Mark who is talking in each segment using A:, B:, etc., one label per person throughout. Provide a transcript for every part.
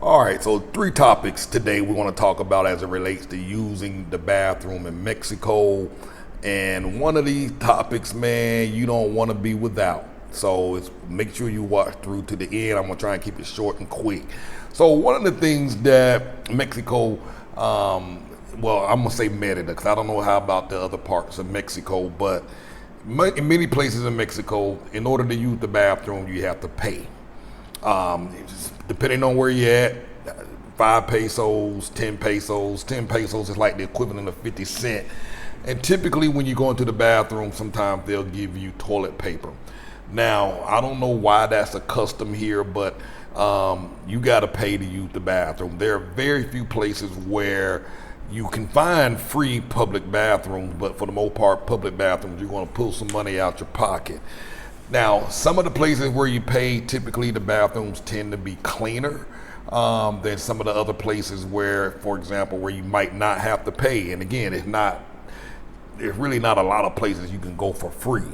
A: All right, so three topics today we want to talk about as it relates to using the bathroom in Mexico. And one of these topics, man, you don't want to be without. So make sure you watch through to the end. I'm going to try and keep it short and quick. So one of the things that Mexico, well, I'm going to say Merida because I don't know how about the other parts of Mexico, but in many places in Mexico, in order to use the bathroom, you have to pay. Depending on where you're at, 5 pesos, 10 pesos. 10 pesos is like the equivalent of 50 cents. And typically when you go into the bathroom, sometimes they'll give you toilet paper. Now, I don't know why that's a custom here, but you got to pay to use the bathroom. There are very few places where you can find free public bathrooms, but for the most part, public bathrooms, you're going to pull some money out your pocket. Now, some of the places where you pay, typically the bathrooms tend to be cleaner than some of the other places where, for example, where you might not have to pay. And again, there's really not a lot of places you can go for free.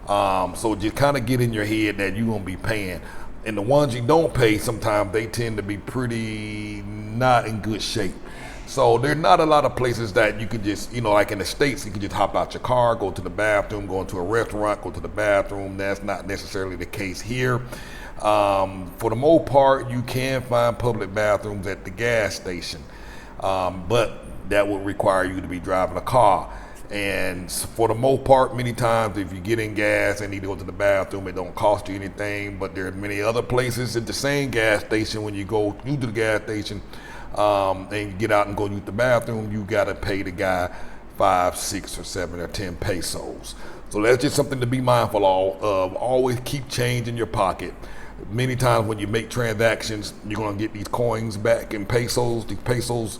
A: So just kind of get in your head that you're going to be paying. And the ones you don't pay, sometimes they tend to be pretty not in good shape. So there's not a lot of places that you can just, like in the States, you can just hop out your car, go to the bathroom, go into a restaurant, go to the bathroom. That's not necessarily the case here. For the most part, you can find public bathrooms at the gas station, but that would require you to be driving a car. And for the most part, many times, if you get in gas and need to go to the bathroom, it don't cost you anything. But there are many other places at the same gas station. When you go to the gas station and you get out and go use the bathroom, you got to pay the guy 5, 6, or 7, or 10 pesos. So that's just something to be mindful of. Always keep change in your pocket. Many times when you make transactions, you're going to get these coins back in pesos. These pesos,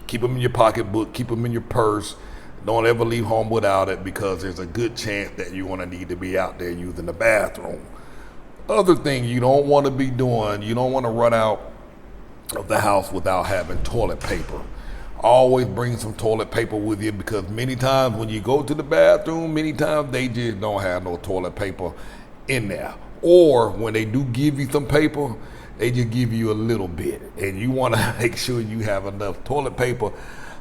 A: keep them in your pocketbook, keep them in your purse. Don't ever leave home without it because there's a good chance that you're going to need to be out there using the bathroom. Other thing you don't want to be doing, you don't want to run out of the house without having toilet paper. Always bring some toilet paper with you because many times when you go to the bathroom, many times they just don't have no toilet paper in there. Or when they do give you some paper, they just give you a little bit. And you want to make sure you have enough toilet paper,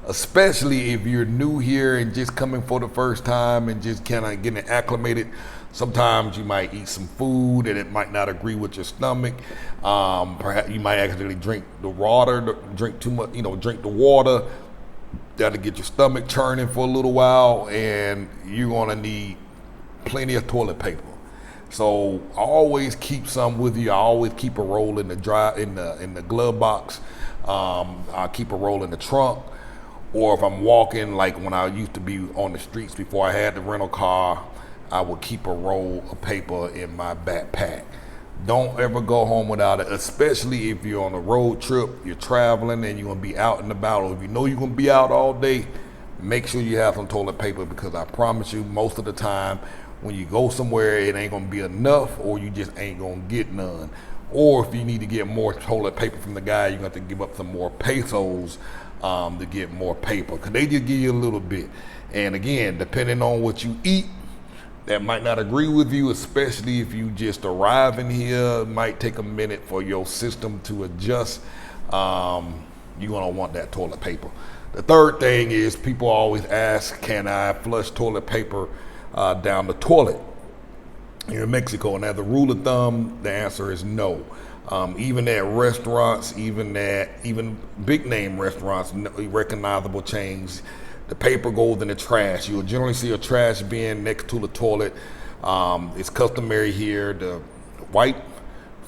A: especially if you're new here and just coming for the first time and just kind of getting acclimated. Sometimes you might eat some food and it might not agree with your stomach. Perhaps you might actually drink the water, drink too much, drink the water. That'll get your stomach churning for a little while, and you're gonna need plenty of toilet paper. So always keep some with you. I always keep a roll in the glove box. I keep a roll in the trunk. Or if I'm walking, like when I used to be on the streets before I had the rental car, I would keep a roll of paper in my backpack. Don't ever go home without it, especially if you're on a road trip, you're traveling and you're gonna be out and about, or if you know you're gonna be out all day, make sure you have some toilet paper because I promise you most of the time when you go somewhere, it ain't gonna be enough or you just ain't gonna get none. Or if you need to get more toilet paper from the guy, you're gonna have to give up some more pesos to get more paper because they just give you a little bit. And again, depending on what you eat, that might not agree with you, especially if you just arriving here. It might take a minute for your system to adjust. You're gonna want that toilet paper. The third thing is people always ask, can I flush toilet paper down the toilet here in Mexico? And as a rule of thumb, the answer is no. Even at restaurants, even big name restaurants, recognizable chains, the paper goes in the trash. You'll generally see a trash bin next to the toilet. It's customary here to wipe,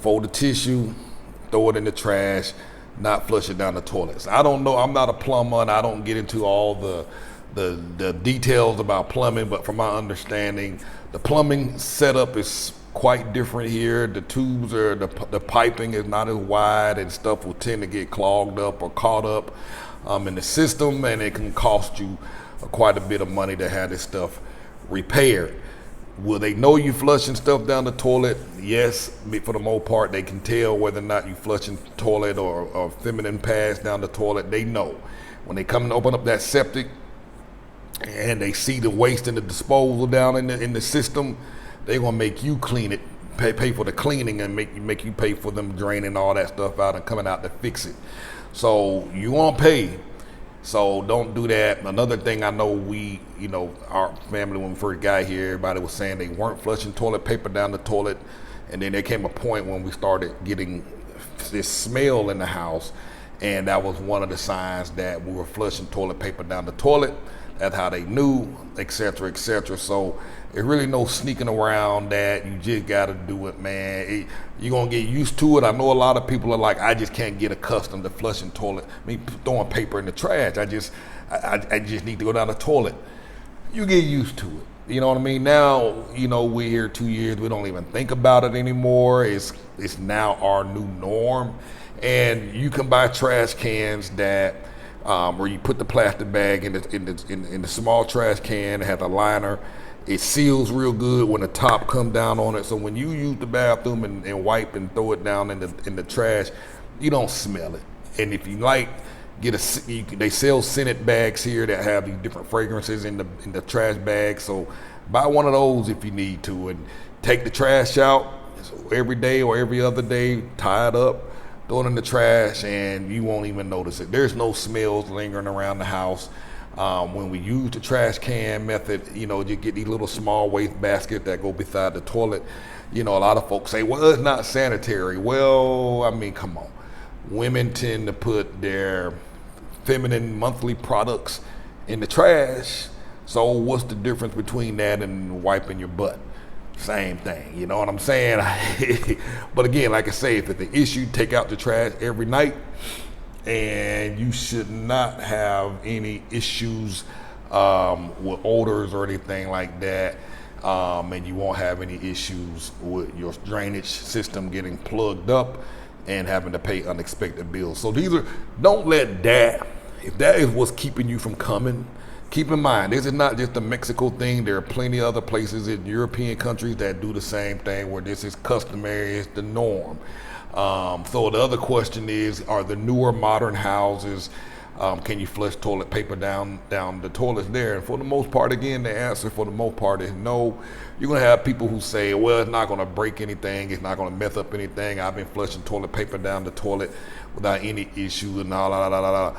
A: fold the tissue, throw it in the trash, not flush it down the toilets. I don't know. I'm not a plumber, and I don't get into all the details about plumbing. But from my understanding, the plumbing setup is quite different here. The tubes the piping is not as wide, and stuff will tend to get clogged up or caught up in the system, and it can cost you quite a bit of money to have this stuff repaired. Will they know you flushing stuff down the toilet? Yes, for the most part, they can tell whether or not you flushing toilet or feminine pads down the toilet. They know. When they come and open up that septic and they see the waste and the disposal down in the system, they're gonna make you clean it pay for the cleaning and make you pay for them draining all that stuff out and coming out to fix it. So you won't pay. So don't do that. Another thing I know our family, when we first got here, everybody was saying they weren't flushing toilet paper down the toilet. And then there came a point when we started getting this smell in the house. And that was one of the signs that we were flushing toilet paper down the toilet. That's how they knew, et cetera, et cetera. So there's really no sneaking around that. You just got to do it, man. You're going to get used to it. I know a lot of people are like, I just can't get accustomed to flushing throwing paper in the trash. I just need to go down the toilet. You get used to it. You know what I mean? Now, we're here 2 years. We don't even think about it anymore. It's now our new norm. And you can buy trash cans that where you put the plastic bag in the small trash can. It has a liner. It seals real good when the top comes down on it. So when you use the bathroom and wipe and throw it down in the trash, you don't smell it. And if you like, they sell scented bags here that have these different fragrances in the trash bag. So buy one of those if you need to, and take the trash out every day or every other day, tie it up, throw it in the trash, and you won't even notice it. There's no smells lingering around the house. When we use the trash can method, you get these little small waste baskets that go beside the toilet. A lot of folks say, well, it's not sanitary. Well, I mean, come on. Women tend to put their feminine monthly products in the trash. So what's the difference between that and wiping your butt? Same thing, you know what I'm saying? But again, like I say, if it's an issue, take out the trash every night, and you should not have any issues with odors or anything like that. And you won't have any issues with your drainage system getting plugged up and having to pay unexpected bills. So don't let that, if that is what's keeping you from coming, keep in mind, this is not just a Mexico thing. There are plenty of other places in European countries that do the same thing, where this is customary, it's the norm. So the other question is, are the newer modern houses, can you flush toilet paper down the toilets there? And for the most part, again, the answer for the most part is no. You're gonna have people who say, well, it's not gonna break anything, it's not gonna mess up anything. I've been flushing toilet paper down the toilet without any issue and all.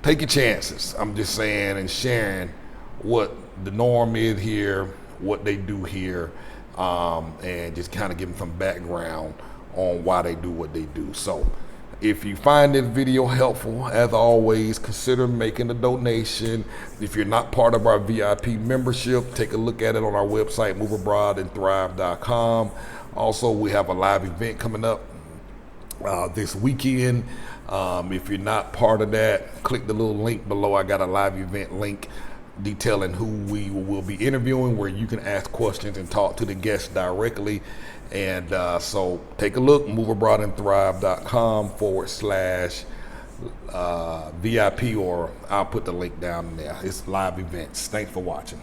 A: Take your chances. I'm just saying and sharing what the norm is here, what they do here, and just kind of give them some background on why they do what they do. So if you find this video helpful, as always, consider making a donation. If you're not part of our VIP membership, take a look at it on our website, moveabroadandthrive.com. Also, we have a live event coming up this weekend. If you're not part of that, click the little link below. I got a live event link detailing who we will be interviewing, where you can ask questions and talk to the guests directly. And so take a look, moveabroadandthrive.com/VIP, or I'll put the link down there. It's live events. Thanks for watching.